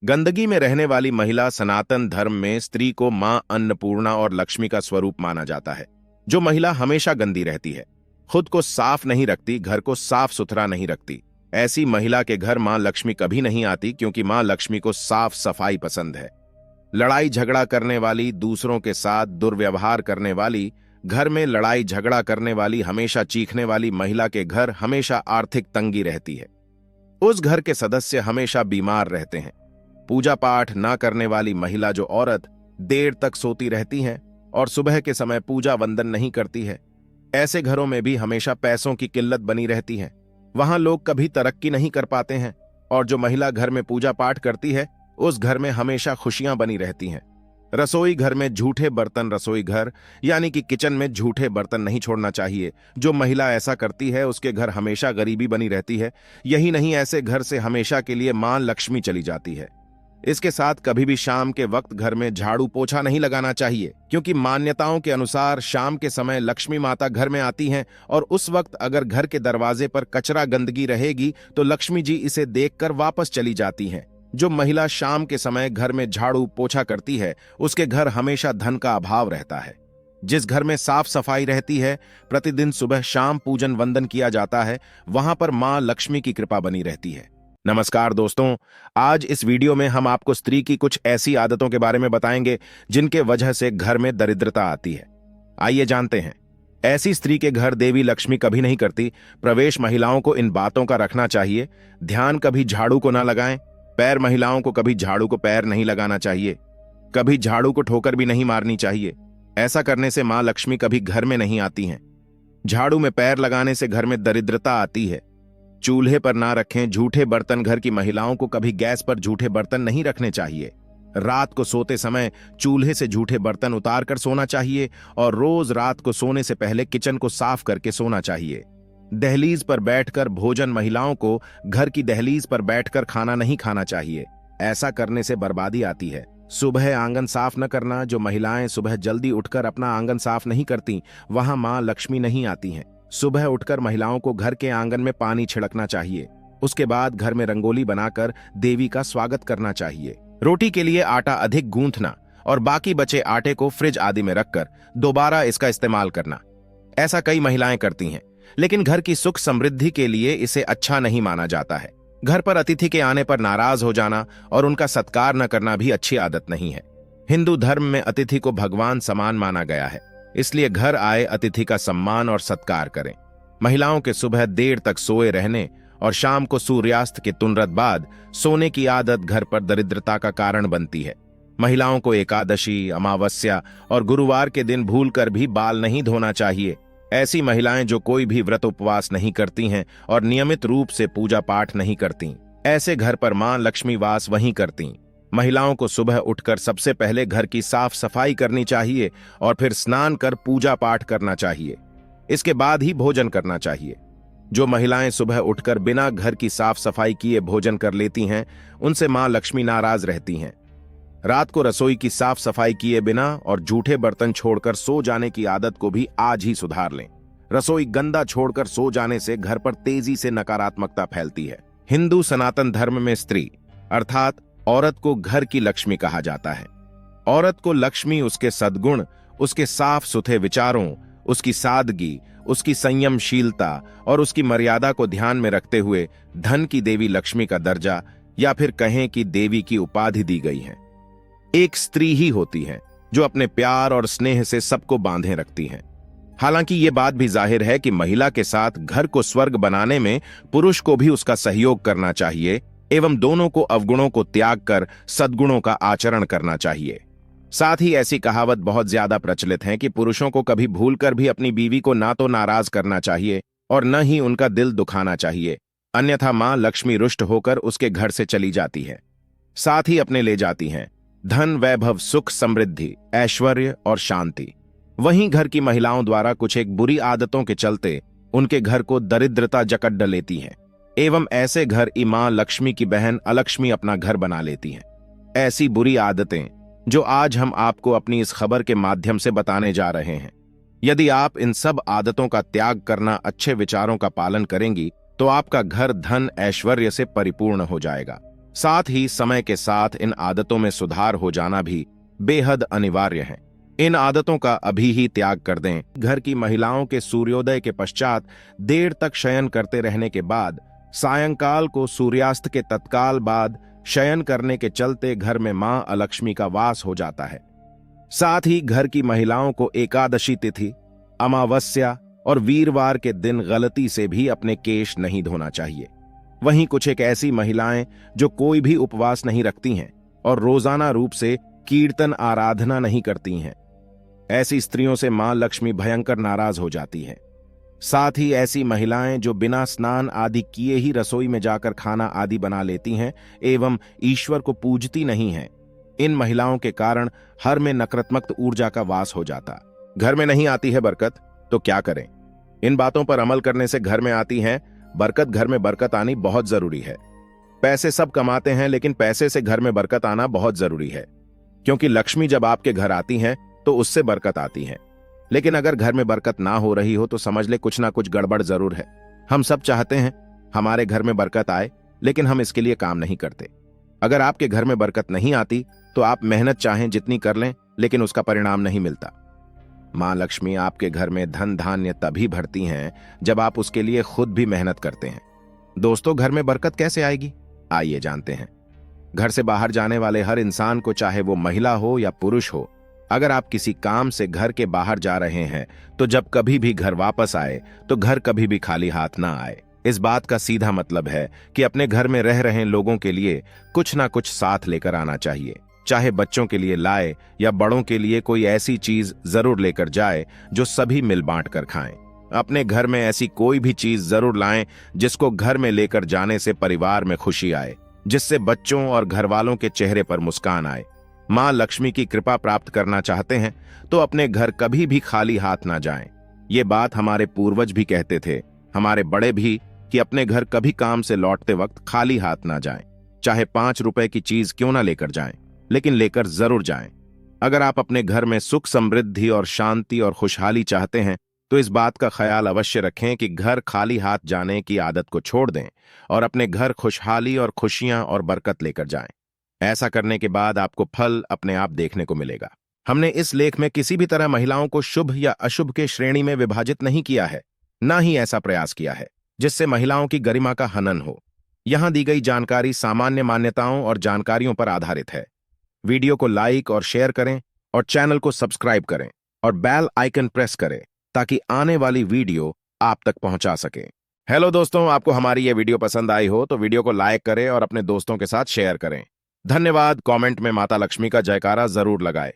गंदगी में रहने वाली महिला सनातन धर्म में स्त्री को मां अन्नपूर्णा और लक्ष्मी का स्वरूप माना जाता है। जो महिला हमेशा गंदी रहती है, खुद को साफ नहीं रखती, घर को साफ सुथरा नहीं रखती, ऐसी महिला के घर मां लक्ष्मी कभी नहीं आती, क्योंकि मां लक्ष्मी को साफ सफाई पसंद है। लड़ाई झगड़ा करने वाली, दूसरों के साथ दुर्व्यवहार करने वाली, घर में लड़ाई झगड़ा करने वाली, हमेशा चीखने वाली महिला के घर हमेशा आर्थिक तंगी रहती है। उस घर के सदस्य हमेशा बीमार रहते हैं। पूजा पाठ न करने वाली महिला, जो औरत देर तक सोती रहती हैं और सुबह के समय पूजा वंदन नहीं करती है, ऐसे घरों में भी हमेशा पैसों की किल्लत बनी रहती है। वहां लोग कभी तरक्की नहीं कर पाते हैं। और जो महिला घर में पूजा पाठ करती है, उस घर में हमेशा खुशियां बनी रहती हैं। रसोई घर में झूठे बर्तन, रसोई घर यानी कि किचन में झूठे बर्तन नहीं छोड़ना चाहिए। जो महिला ऐसा करती है, उसके घर हमेशा गरीबी बनी रहती है। यही नहीं, ऐसे घर से हमेशा के लिए मां लक्ष्मी चली जाती है। इसके साथ कभी भी शाम के वक्त घर में झाड़ू पोछा नहीं लगाना चाहिए, क्योंकि मान्यताओं के अनुसार शाम के समय लक्ष्मी माता घर में आती हैं और उस वक्त अगर घर के दरवाजे पर कचरा गंदगी रहेगी तो लक्ष्मी जी इसे देखकर वापस चली जाती हैं। जो महिला शाम के समय घर में झाड़ू पोछा करती है, उसके घर हमेशा धन का अभाव रहता है। जिस घर में साफ सफाई रहती है, प्रतिदिन सुबह शाम पूजन वंदन किया जाता है, वहां पर मां लक्ष्मी की कृपा बनी रहती है। नमस्कार दोस्तों, आज इस वीडियो में हम आपको स्त्री की कुछ ऐसी आदतों के बारे में बताएंगे जिनके वजह से घर में दरिद्रता आती है। आइए जानते हैं। ऐसी स्त्री के घर देवी लक्ष्मी कभी नहीं करती। प्रवेश महिलाओं को इन बातों का रखना चाहिए। ध्यान, कभी झाड़ू को ना लगाएं। पैर, महिलाओं को कभी झाड़ू को पैर नहीं लगाना चाहिए। कभी झाड़ू को ठोकर भी नहीं मारनी चाहिए। ऐसा करने से मां लक्ष्मी कभी घर में नहीं आती हैं। झाड़ू में पैर लगाने से घर में दरिद्रता आती है। चूल्हे पर ना रखें झूठे बर्तन। घर की महिलाओं को कभी गैस पर झूठे बर्तन नहीं रखने चाहिए। रात को सोते समय चूल्हे से झूठे बर्तन उतार कर सोना चाहिए और रोज रात को सोने से पहले किचन को साफ करके सोना चाहिए। दहलीज पर बैठकर भोजन, महिलाओं को घर की दहलीज पर बैठकर खाना नहीं खाना चाहिए। ऐसा करने से बर्बादी आती है। सुबह आंगन साफ न करना। जो महिलाएं सुबह जल्दी उठकर अपना आंगन साफ नहीं करती, वहां मां लक्ष्मी नहीं आती हैं। सुबह उठकर महिलाओं को घर के आंगन में पानी छिड़कना चाहिए। उसके बाद घर में रंगोली बनाकर देवी का स्वागत करना चाहिए। रोटी के लिए आटा अधिक गूंथना और बाकी बचे आटे को फ्रिज आदि में रखकर दोबारा इसका इस्तेमाल करना। ऐसा कई महिलाएं करती हैं, लेकिन घर की सुख समृद्धि के लिए इसे अच्छा नहीं माना जाता है। घर पर अतिथि के आने पर नाराज हो जाना और उनका सत्कार न करना भी अच्छी आदत नहीं है। हिंदू धर्म में अतिथि को भगवान समान माना गया है, इसलिए घर आए अतिथि का सम्मान और सत्कार करें। महिलाओं के सुबह देर तक सोए रहने और शाम को सूर्यास्त के तुरंत बाद सोने की आदत घर पर दरिद्रता का कारण बनती है। महिलाओं को एकादशी, अमावस्या और गुरुवार के दिन भूलकर भी बाल नहीं धोना चाहिए। ऐसी महिलाएं जो कोई भी व्रत उपवास नहीं करती हैं और नियमित रूप से पूजा पाठ नहीं करती, ऐसे घर पर मां लक्ष्मी वास वहीं करती। महिलाओं को सुबह उठकर सबसे पहले घर की साफ सफाई करनी चाहिए और फिर स्नान कर पूजा पाठ करना चाहिए। इसके बाद ही भोजन करना चाहिए। जो महिलाएं सुबह उठकर बिना घर की साफ सफाई किए भोजन कर लेती हैं, उनसे मां लक्ष्मी नाराज रहती हैं। रात को रसोई की साफ सफाई किए बिना और झूठे बर्तन छोड़कर सो जाने की आदत को भी आज ही सुधार लें। रसोई गंदा छोड़कर सो जाने से घर पर तेजी से नकारात्मकता फैलती है। हिंदू सनातन धर्म में स्त्री अर्थात औरत को घर की लक्ष्मी कहा जाता है। औरत को लक्ष्मी उसके सद्गुण, उसके साफ सुथरे विचारों, उसकी सादगी, उसकी संयमशीलता और उसकी मर्यादा को ध्यान में रखते हुए धन की देवी लक्ष्मी का दर्जा या फिर कहें कि देवी की उपाधि दी गई है। एक स्त्री ही होती है जो अपने प्यार और स्नेह से सबको बांधे रखती है। हालांकि ये बात भी जाहिर है कि महिला के साथ घर को स्वर्ग बनाने में पुरुष को भी उसका सहयोग करना चाहिए एवं दोनों को अवगुणों को त्याग कर सद्गुणों का आचरण करना चाहिए। साथ ही ऐसी कहावत बहुत ज्यादा प्रचलित है कि पुरुषों को कभी भूलकर भी अपनी बीवी को ना तो नाराज करना चाहिए और न ही उनका दिल दुखाना चाहिए, अन्यथा मां लक्ष्मी रुष्ट होकर उसके घर से चली जाती है, साथ ही अपने ले जाती हैं धन, वैभव, सुख, समृद्धि, ऐश्वर्य और शांति। वहीं घर की महिलाओं द्वारा कुछ एक बुरी आदतों के चलते उनके घर को दरिद्रता जकड़ लेती है एवं ऐसे घर मां लक्ष्मी की बहन अलक्ष्मी अपना घर बना लेती हैं। ऐसी बुरी आदतें जो आज हम आपको अपनी इस खबर के माध्यम से बताने जा रहे हैं। यदि आप इन सब आदतों का त्याग करना, अच्छे विचारों का पालन करेंगी, तो आपका घर धन ऐश्वर्य से परिपूर्ण हो जाएगा। साथ ही समय के साथ इन आदतों में सुधार हो जाना भी बेहद अनिवार्य है। इन आदतों का अभी ही त्याग कर दें। घर की महिलाओं के सूर्योदय के पश्चात देर तक शयन करते रहने के बाद सायंकाल को सूर्यास्त के तत्काल बाद शयन करने के चलते घर में मां अलक्ष्मी का वास हो जाता है। साथ ही घर की महिलाओं को एकादशी तिथि, अमावस्या और वीरवार के दिन गलती से भी अपने केश नहीं धोना चाहिए। वहीं कुछ एक ऐसी महिलाएं जो कोई भी उपवास नहीं रखती हैं और रोजाना रूप से कीर्तन आराधना नहीं करती हैं, ऐसी स्त्रियों से मां लक्ष्मी भयंकर नाराज हो जाती है। साथ ही ऐसी महिलाएं जो बिना स्नान आदि किए ही रसोई में जाकर खाना आदि बना लेती हैं एवं ईश्वर को पूजती नहीं हैं, इन महिलाओं के कारण हर में नकारात्मक ऊर्जा का वास हो जाता। घर में नहीं आती है बरकत तो क्या करें? इन बातों पर अमल करने से घर में आती है बरकत। घर में बरकत आनी बहुत जरूरी है। पैसे सब कमाते हैं, लेकिन पैसे से घर में बरकत आना बहुत जरूरी है, क्योंकि लक्ष्मी जब आपके घर आती हैं तो उससे बरकत आती है। लेकिन अगर घर में बरकत ना हो रही हो तो समझ ले कुछ ना कुछ गड़बड़ जरूर है। हम सब चाहते हैं हमारे घर में बरकत आए, लेकिन हम इसके लिए काम नहीं करते। अगर आपके घर में बरकत नहीं आती तो आप मेहनत चाहें जितनी कर लें, लेकिन उसका परिणाम नहीं मिलता। मां लक्ष्मी आपके घर में धन धान्य तभी भरती हैं जब आप उसके लिए खुद भी मेहनत करते हैं। दोस्तों, घर में बरकत कैसे आएगी? आइए जानते हैं। घर से बाहर जाने वाले हर इंसान को, चाहे वो महिला हो या पुरुष हो, अगर आप किसी काम से घर के बाहर जा रहे हैं तो जब कभी भी घर वापस आए तो घर कभी भी खाली हाथ ना आए। इस बात का सीधा मतलब है कि अपने घर में रह रहे लोगों के लिए कुछ ना कुछ साथ लेकर आना चाहिए। चाहे बच्चों के लिए लाए या बड़ों के लिए कोई ऐसी चीज जरूर लेकर जाए जो सभी मिल बांट कर खाएं। अपने घर में ऐसी कोई भी चीज जरूर लाएं जिसको घर में लेकर जाने से परिवार में खुशी आए, जिससे बच्चों और घर वालों के चेहरे पर मुस्कान आए। मां लक्ष्मी की कृपा प्राप्त करना चाहते हैं तो अपने घर कभी भी खाली हाथ ना जाएं। ये बात हमारे पूर्वज भी कहते थे, हमारे बड़े भी, कि अपने घर कभी काम से लौटते वक्त खाली हाथ ना जाएं। चाहे 5 रुपए की चीज क्यों ना लेकर जाएं, लेकिन लेकर जरूर जाएं। अगर आप अपने घर में सुख समृद्धि और शांति और खुशहाली चाहते हैं तो इस बात का ख्याल अवश्य रखें कि घर खाली हाथ जाने की आदत को छोड़ दें और अपने घर खुशहाली और खुशियां और बरकत लेकर जाएं। ऐसा करने के बाद आपको फल अपने आप देखने को मिलेगा। हमने इस लेख में किसी भी तरह महिलाओं को शुभ या अशुभ के श्रेणी में विभाजित नहीं किया है, ना ही ऐसा प्रयास किया है जिससे महिलाओं की गरिमा का हनन हो। यहां दी गई जानकारी सामान्य मान्यताओं और जानकारियों पर आधारित है। वीडियो को लाइक और शेयर करें और चैनल को सब्सक्राइब करें और बेल आइकन प्रेस करें ताकि आने वाली वीडियो आप तक पहुंचा सके। हेलो दोस्तों, आपको हमारी ये वीडियो पसंद आई हो तो वीडियो को लाइक करें और अपने दोस्तों के साथ शेयर करें। धन्यवाद। कमेंट में माता लक्ष्मी का जयकारा जरूर लगाएं।